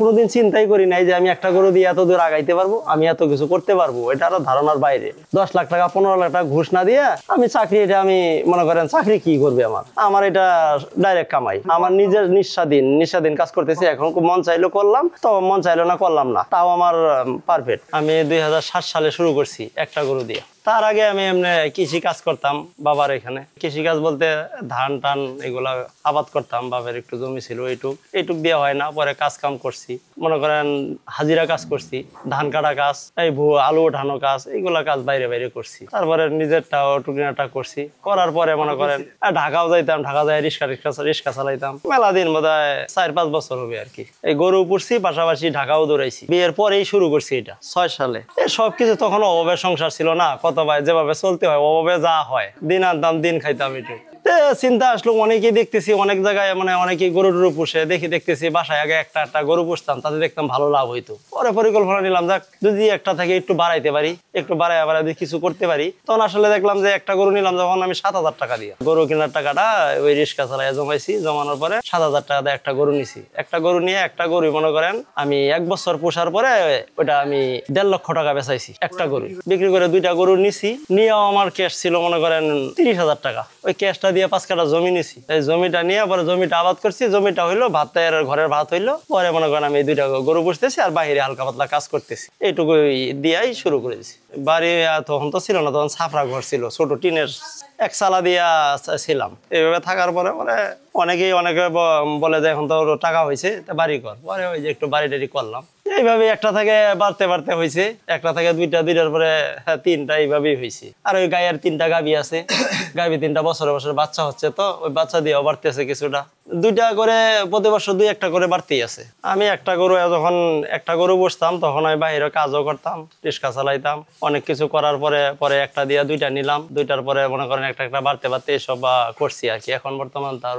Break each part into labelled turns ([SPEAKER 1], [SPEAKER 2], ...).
[SPEAKER 1] কোনোদিন চিন্তাই করি নাই যে আমি একটা গরু দিয়ে এত দূর আগাইতে পারবো, আমি এত কিছু করতে পারবো, এটা আরো ধারণার বাইরে। 10 লাখ টাকা 15 লাখ টাকা ঘুষ না দিয়ে আমি চাকরি, এটা আমি মনে করেন চাকরি কি করবে আমার এটা ডাইরেক্ট কামাই, আমার নিজের নিঃস্বাধীন কাজ করতেছি। এখন মন চাইলো করলাম, তো মন চাইলো না করলাম না, তাও আমার পারফেক্ট। আমি 2007 সালে শুরু করছি একটা গরু দিয়ে। তার আগে আমি এমনি কৃষি কাজ করতাম বাবার এখানে। কৃষি কাজ বলতে ধান টান এগুলা আবাদ করতাম, বাবার একটু জমি ছিল, এইটুক দিয়ে হয় না। পরে কাজ কাম করছি, মনে করেন হাজিরা কাজ করছি, ধান কাটা কাজ, এই আলু ওঠানো কাজ, এইগুলা কাজ বাইরে বাইরে করছি। তারপরে নিজেরটাও টুকিনাটা করছি। করার পরে মনে করেন ঢাকাও যাইতাম, ঢাকা যাই রিক্সা চালাইতাম। মেলা দিন বোধ হয় 4-5 বছর হবে আর কি। এই গরু পুষছি, পাশাপাশি ঢাকাও দৌড়াইছি। বিয়ের পরেই শুরু করছি এটা 6 সালে। সবকিছু তখন অভাবের সংসার ছিল না, কত ভাই যেভাবে চলতে হয়, অভাবে যা হয়, দিন আনতাম দিন খাইতাম। একটু চিন্তা আসলো, অনেকেই দেখতেছি অনেক জায়গায়, মানে অনেকেই গরু টরু পুষে, দেখতেছি বাসায় আগে একটা গরু পুষতাম, তাতে দেখতাম ভালো লাভ হইতো। পরে পরিকল্পনা নিলাম, যাক যদি একটা থেকে একটু বাড়াইতে পারি, একটু বাড়াই কিছু করতে পারি। তখন আসলে দেখলাম যে একটা গরু নিলাম যখন আমি 7,000 টাকা দিয়ে, গরু কেনার টাকাটা ওই রিক্সা চালাই জমাইছি। জমানোর পরে 7,000 টাকা দিয়ে একটা গরু নিছি। একটা গরু নিয়ে, একটা গরু মনে করেন আমি 1 বছর পোষার পরে ওটা আমি 1.5 লক্ষ টাকা বেচাইছি। একটা গরু বিক্রি করে 2টা গরু নিছি। নিয়েও আমার ক্যাশ ছিল মনে করেন 30,000 টাকা। ওই ক্যাশটা দিয়ে 5 কাঠা জমি নিছি। এই জমিটা নিয়ে পরে জমিটা আবাদ করছি। জমিটা হইলো ভাতের, ঘরের ভাত হইলো। পরে মনে করেন আমি 2টা গরু পুষতেছি আর বাইরে হালকা পাতলা কাজ করতেছি। এইটুকু দিয়াই শুরু করেছি। বাড়ি তখন তো ছিল না, তখন ছাপরা ঘর ছিল, ছোট টিনের এক চালা দিয়া ছিলাম। এইভাবে থাকার পরে অনেকে বলে যে এখন তো টাকা হয়েছে, বাড়ি কর। পরে ওই যে একটু বাড়ি টাড়ি করলাম। এইভাবে একটা থেকে বাড়তে বাড়তে হয়েছে, একটা থেকে 2টা, 2টার পরে 3টা, এইভাবেই হয়েছে। আর ওই গায়ের 3টা গাভী আছে, গাভী 3টা বছরে বছরে বাচ্চা হচ্ছে, তো ওই বাচ্চা দিয়েও বাড়তেছে কিছুটা। 2টা করে প্রতি বছর 2-1টা করে বাড়তেই আছে। আমি যখন একটা গরু বসতাম, তখন আমি বাইরে কাজও করতাম, রিক্সা চালাইতাম, অনেক কিছু করার পরে একটা দিয়ে 2টা নিলাম। 2টার পরে মনে করেন একটা বাড়তে বাড়তে এসব করছি আর কি। এখন বর্তমান তার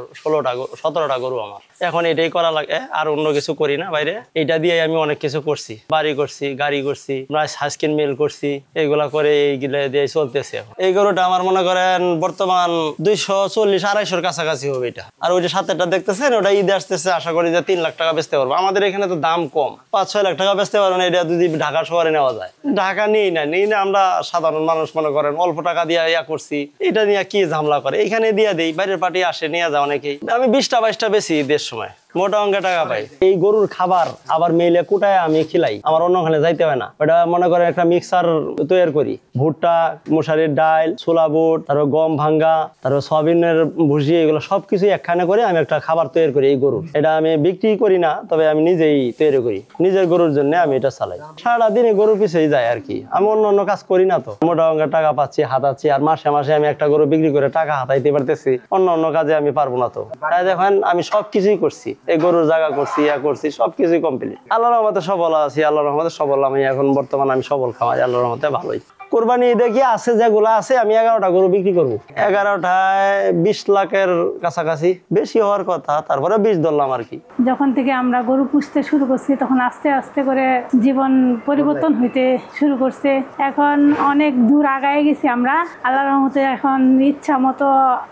[SPEAKER 1] 17টা গরু আমার। এখন এটাই করা লাগে, আর অন্য কিছু করি না বাইরে। এটা দিয়ে আমি অনেক কিছু করছি, বাড়ি করছি, গাড়ি করছি, সাইকেল মিল করছি, এইগুলা করে এইগুলা দিয়ে চলতেছে। এই গরুটা আমার মনে করেন বর্তমান 240-250-এর কাছাকাছি হবে এটা। আর ওইটা সাথেটা দেখতেছেন, ওটা ঈদে আসতেছে, আশা করি যে 3 লাখ টাকা বেচতে পারবো। আমাদের এখানে তো দাম কম, 5-6 লাখ টাকা বেচতে পারবো না। এটা যদি ঢাকা শহরে নেওয়া যায়, ঢাকা নিই না আমরা সাধারণ মানুষ মনে করেন অল্প টাকা দিয়ে করছি। এটা নিয়ে কি ঝামেলা করে, এখানে দিয়ে দিই, বাইরের পার্টি আসে নিয়ে যায় অনেকেই। আমি 20টা-22টা বেশি ঈদের সময়, মোটা অঙ্কে টাকা পাই। এই গরুর খাবার আবার মেলে কুটায় আমি খিলাই, আমার অন্যখানে যাইতে হয় না। ওটা মনে করেন একটা মিক্সার তৈরি করি, ভুট্টা, মশারির ডাল, ছোলা বুট, তারপর গম ভাঙ্গা, তারপর সয়াবিনের ভুসি, এগুলো সবকিছু একখানে করে আমি একটা খাবার তৈরি করি এই গরুর। এটা আমি বিক্রি করি না, তবে আমি নিজেই তৈরি করি, নিজের গরুর জন্য আমি এটা চালাই। সারাদিনে গরু পিছিয়ে যায় আর কি। আমি অন্য কাজ করি না, তো মোটা অঙ্কের টাকা পাচ্ছি, হাতাচ্ছি, আর মাসে মাসে আমি একটা গরু বিক্রি করে টাকা হাতাইতে পারতেছি। অন্য কাজে আমি পারবো না। তো তাই দেখেন আমি সবকিছুই করছি, এই গরুর জায়গা করছি, করছি, সবকিছুই কমপ্লিট। আল্লাহর রহমতে সবল আছি, আল্লাহর রহমতে সবল। আমি এখন বর্তমানে আমি সবল খাওয়াই, আল্লাহর রহমতে ভালোই। কোরবানি ঈদে কি আছে যেগুলো আছে, আমি 11টা গরু বিক্রি করবো। 11টায় 20 লাখের কাছাকাছি, বেশি হওয়ার কথা, তারপরে 20 ধরলাম আর কি।
[SPEAKER 2] যখন থেকে আমরা গরু পুষতে শুরু করছি, তখন আস্তে আস্তে করে জীবন পরিবর্তন হইতে শুরু করছে। এখন অনেক দূর আগায় গেছি আমরা, আল্লাহর রহমতে। এখন ইচ্ছা মতো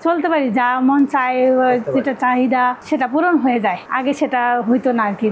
[SPEAKER 2] চলতে পারি, যা মন চায়, যেটা চাহিদা সেটা পূরণ হয়ে যায়। আগে সেটা হইতো না আর কি।